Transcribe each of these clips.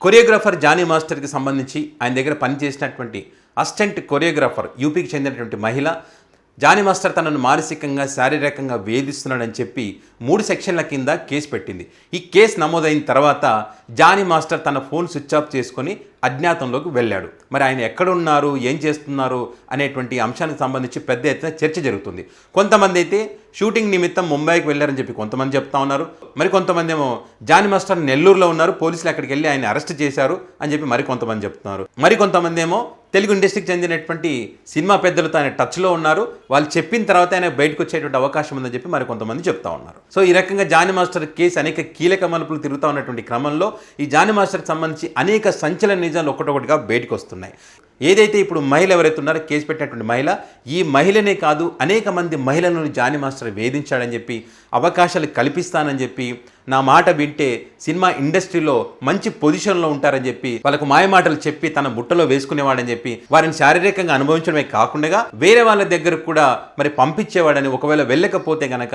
Choreographer Johnny మాస్టర్కి సంబంధించి ఆయన దగ్గర పనిచేసినటువంటి అసిస్టెంట్ కొరియోగ్రాఫర్ యూపీకి చెందినటువంటి మహిళ జానీ మాస్టర్ తనను మానసికంగా శారీరకంగా వేధిస్తున్నాడని చెప్పి 3 సెక్షన్ల కింద కేసు పెట్టింది. ఈ కేసు నమోదైన తర్వాత జానీ మాస్టర్ తన ఫోన్ స్విచ్ ఆఫ్ చేసుకొని అజ్ఞాతంలోకి వెళ్ళాడు. మరి ఆయన ఎక్కడున్నారు, ఏం చేస్తున్నారు అనేటువంటి అంశానికి సంబంధించి పెద్ద ఎత్తున చర్చ జరుగుతుంది. కొంతమంది అయితే షూటింగ్ నిమిత్తం ముంబైకి వెళ్ళారని చెప్పి కొంతమంది చెప్తా ఉన్నారు. మరి కొంతమంది ఏమో జానీ మాస్టర్ నెల్లూరులో ఉన్నారు, పోలీసులు అక్కడికి వెళ్ళి ఆయన అరెస్ట్ చేశారు అని చెప్పి మరి కొంతమంది చెప్తున్నారు. మరి కొంతమంది ఏమో తెలుగు ఇండస్ట్రీకి చెందినటువంటి సినిమా పెద్దలతో ఆయన టచ్లో ఉన్నారు, వాళ్ళు చెప్పిన తర్వాత ఆయన బయటకు వచ్చేటువంటి అవకాశం ఉందని చెప్పి మరి కొంతమంది చెప్తా ఉన్నారు. సో ఈ రకంగా జానీ మాస్టర్ కేసు అనేక కీలక మలుపులు తిరుగుతూ ఉన్నటువంటి క్రమంలో ఈ జానీ మాస్టర్కి సంబంధించి అనేక సంచలన నిజాలు ఒక్కటొకటిగా బయటకు వస్తున్నాయి. ఏదైతే ఇప్పుడు మహిళ ఎవరైతే ఉన్నారో కేసు పెట్టినటువంటి మహిళ, ఈ మహిళనే కాదు అనేక మంది మహిళలను జానీ మాస్టర్ వేధించాడని చెప్పి, అవకాశాలు కల్పిస్తానని చెప్పి, నా మాట వింటే సినిమా ఇండస్ట్రీలో మంచి పొజిషన్లో ఉంటారని చెప్పి వాళ్ళకు మాయమాటలు చెప్పి తన బుట్టలో వేసుకునేవాడని చెప్పి వారిని శారీరకంగా అనుభవించడమే కాకుండా వేరే వాళ్ళ దగ్గరకు కూడా మరి పంపించేవాడని, ఒకవేళ వెళ్ళకపోతే గనక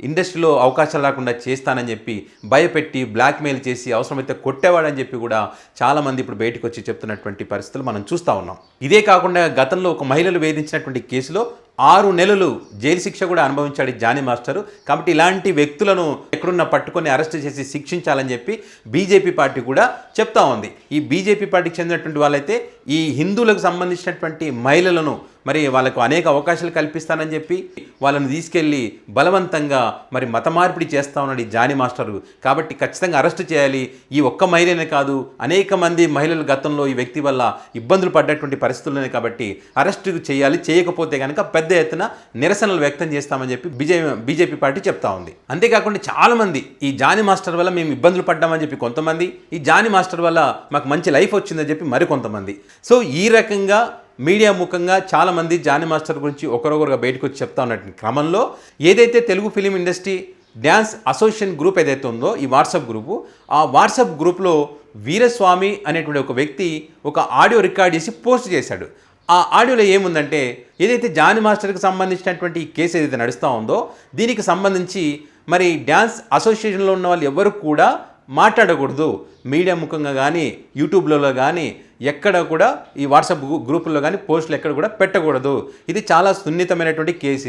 ఇండస్ట్రీలో అవకాశాలు రాకుండా చేస్తానని చెప్పి భయపెట్టి బ్లాక్మెయిల్ చేసి అవసరమైతే కొట్టేవాడని చెప్పి కూడా చాలామంది ఇప్పుడు బయటకు వచ్చి చెప్తున్నటువంటి పరిస్థితులు మనం చూస్తూ ఉన్నాం. ఇదే కాకుండా గతంలో ఒక మహిళలు వేధించినటువంటి కేసులో 6 నెలలు జైలు శిక్ష కూడా అనుభవించాడు జానీ మాస్టరు. కాబట్టి ఇలాంటి వ్యక్తులను ఎక్కడున్నా పట్టుకొని అరెస్ట్ చేసి శిక్షించాలని చెప్పి బీజేపీ పార్టీ కూడా చెప్తా ఉంది. ఈ బీజేపీ పార్టీకి చెందినటువంటి వాళ్ళైతే ఈ హిందువులకు సంబంధించినటువంటి మహిళలను మరి వాళ్ళకు అనేక అవకాశాలు కల్పిస్తానని చెప్పి వాళ్ళని తీసుకెళ్ళి బలవంతంగా మరి మత మార్పిడి చేస్తా ఉన్నాడు ఈ జానీ మాస్టరు. కాబట్టి ఖచ్చితంగా అరెస్ట్ చేయాలి. ఈ ఒక్క మహిళనే కాదు, అనేక మంది మహిళలు గతంలో ఈ వ్యక్తి వల్ల ఇబ్బందులు పడ్డటువంటి పరిస్థితుల్లోనే, కాబట్టి అరెస్ట్ చేయాలి. చేయకపోతే కనుక పెద్ద ఎత్తున నిరసనలు వ్యక్తం చేస్తామని చెప్పి బీజేపీ పార్టీ చెప్తా ఉంది. అంతేకాకుండా చాలామంది ఈ జానీ మాస్టర్ వల్ల మేము ఇబ్బందులు పడ్డామని చెప్పి కొంతమంది, ఈ జానీ మాస్టర్ వల్ల మాకు మంచి లైఫ్ వచ్చిందని చెప్పి మరికొంతమంది. సో ఈ రకంగా మీడియా ముఖంగా చాలామంది జానీ మాస్టర్ గురించి ఒకరొకరుగా బయటకు వచ్చి చెప్తా ఉన్నటువంటి క్రమంలో ఏదైతే Telugu film industry dance association group ఏదైతే ఉందో ఈ వాట్సాప్ గ్రూపు, ఆ వాట్సాప్ గ్రూప్లో వీరస్వామి అనేటువంటి ఒక వ్యక్తి ఒక ఆడియో రికార్డ్ చేసి పోస్ట్ చేశాడు. ఆ ఆడియోలో ఏముందంటే, ఏదైతే జానీ మాస్టర్కి సంబంధించినటువంటి కేసు ఏదైతే నడుస్తూ ఉందో దీనికి సంబంధించి మరి డ్యాన్స్ అసోసియేషన్లో ఉన్న వాళ్ళు ఎవరు కూడా మాట్లాడకూడదు, మీడియా ముఖంగా కానీ యూట్యూబ్లలో కానీ ఎక్కడ కూడా ఈ వాట్సాప్ గ్రూపుల్లో కానీ పోస్టులు ఎక్కడ కూడా పెట్టకూడదు. ఇది చాలా సున్నితమైనటువంటి కేసు.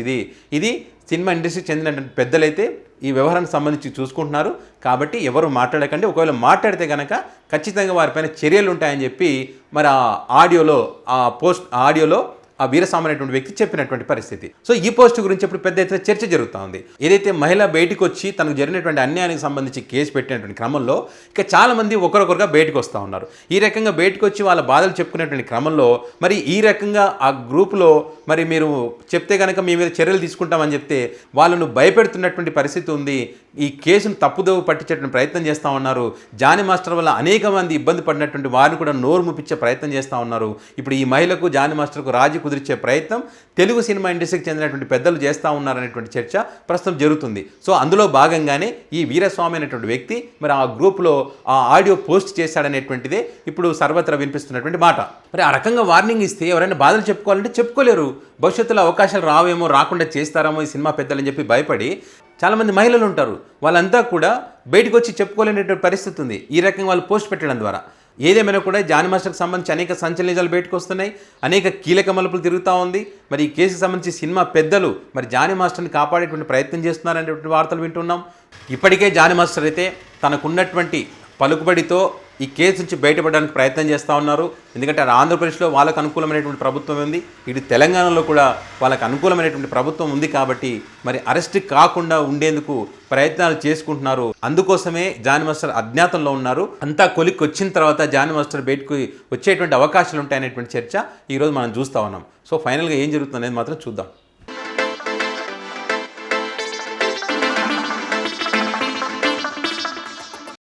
ఇది సినిమా ఇండస్ట్రీకి చెందినటువంటి పెద్దలైతే ఈ వ్యవహారానికి సంబంధించి చూసుకుంటున్నారు. కాబట్టి ఎవరు మాట్లాడకండి, ఒకవేళ మాట్లాడితే కనుక ఖచ్చితంగా వారిపైన చర్యలు ఉంటాయని చెప్పి మరి ఆ ఆడియోలో ఆ వీరస్వామి అనేటువంటి వ్యక్తి చెప్పినటువంటి పరిస్థితి. సో ఈ పోస్ట్ గురించి ఇప్పుడు పెద్ద ఎత్తున చర్చ జరుగుతూ ఉంది. ఏదైతే మహిళ బయటకు వచ్చి తనకు జరిగినటువంటి అన్యాయానికి సంబంధించి కేసు పెట్టినటువంటి క్రమంలో ఇక చాలామంది ఒకరొకరుగా బయటకు వస్తూ ఉన్నారు. ఈ రకంగా బయటకు వచ్చి వాళ్ళ బాధలు చెప్పుకునేటువంటి క్రమంలో మరి ఈ రకంగా ఆ గ్రూపులో మరి మీరు చెప్తే కనుక మీ మీద చర్యలు తీసుకుంటామని చెప్తే వాళ్ళను భయపెడుతున్నటువంటి పరిస్థితి ఉంది. ఈ కేసును తప్పుదోవ పట్టించేటువంటి ప్రయత్నం చేస్తూ ఉన్నారు. జానీ మాస్టర్ వల్ల అనేక మంది ఇబ్బంది పడినటువంటి వారిని కూడా నోరు ముప్పించే ప్రయత్నం చేస్తూ ఉన్నారు. ఇప్పుడు ఈ మహిళకు జానీ మాస్టర్కు రాజీ కుదిర్చే ప్రయత్నం తెలుగు సినిమా ఇండస్ట్రీకి చెందినటువంటి పెద్దలు చేస్తూ ఉన్నారనేటువంటి చర్చ ప్రస్తుతం జరుగుతుంది. సో అందులో భాగంగానే ఈ వీరస్వామి అనేటువంటి వ్యక్తి మరి ఆ గ్రూప్లో ఆ ఆడియో పోస్ట్ చేశాడనేటువంటిదే ఇప్పుడు సర్వత్రా వినిపిస్తున్నటువంటి మాట. మరి ఆ రకంగా వార్నింగ్ ఇస్తే ఎవరైనా బాధలు చెప్పుకోవాలంటే చెప్పుకోలేరు. భవిష్యత్తులో అవకాశాలు రావేమో, రాకుండా చేస్తారేమో ఈ సినిమా పెద్దలని చెప్పి భయపడి చాలామంది మహిళలు ఉంటారు. వాళ్ళంతా కూడా బయటకు వచ్చి చెప్పుకోలేనటువంటి పరిస్థితి ఉంది ఈ రకంగా వాళ్ళు పోస్ట్ పెట్టడం ద్వారా. ఏదేమైనా కూడా జానీ మాస్టర్కి సంబంధించి అనేక సంచలనాలు బయటకు వస్తున్నాయి, అనేక కీలక మలుపులు తిరుగుతూ ఉంది. మరి ఈ కేసుకు సంబంధించి సినిమా పెద్దలు మరి జానీ మాస్టర్ని కాపాడేటువంటి ప్రయత్నం చేస్తున్నారనేటువంటి వార్తలు వింటున్నాం. ఇప్పటికే జానీ మాస్టర్ అయితే తనకున్నటువంటి పలుకుబడితో ఈ కేసు నుంచి బయటపడడానికి ప్రయత్నం చేస్తూ ఉన్నారు. ఎందుకంటే ఆంధ్రప్రదేశ్లో వాళ్ళకు అనుకూలమైనటువంటి ప్రభుత్వం ఉంది, ఇటు తెలంగాణలో కూడా వాళ్ళకు అనుకూలమైనటువంటి ప్రభుత్వం ఉంది. కాబట్టి మరి అరెస్ట్ కాకుండా ఉండేందుకు ప్రయత్నాలు చేసుకుంటున్నారు. అందుకోసమే జానీ మాస్టర్ అజ్ఞాతంలో ఉన్నారు. అంతా కొలిక్కి వచ్చిన తర్వాత జానీ మాస్టర్ బయటకు వచ్చేటువంటి అవకాశాలు ఉంటాయనేటువంటి చర్చ ఈరోజు మనం చూస్తూ ఉన్నాం. సో ఫైనల్గా ఏం జరుగుతుంది అనేది మాత్రం చూద్దాం.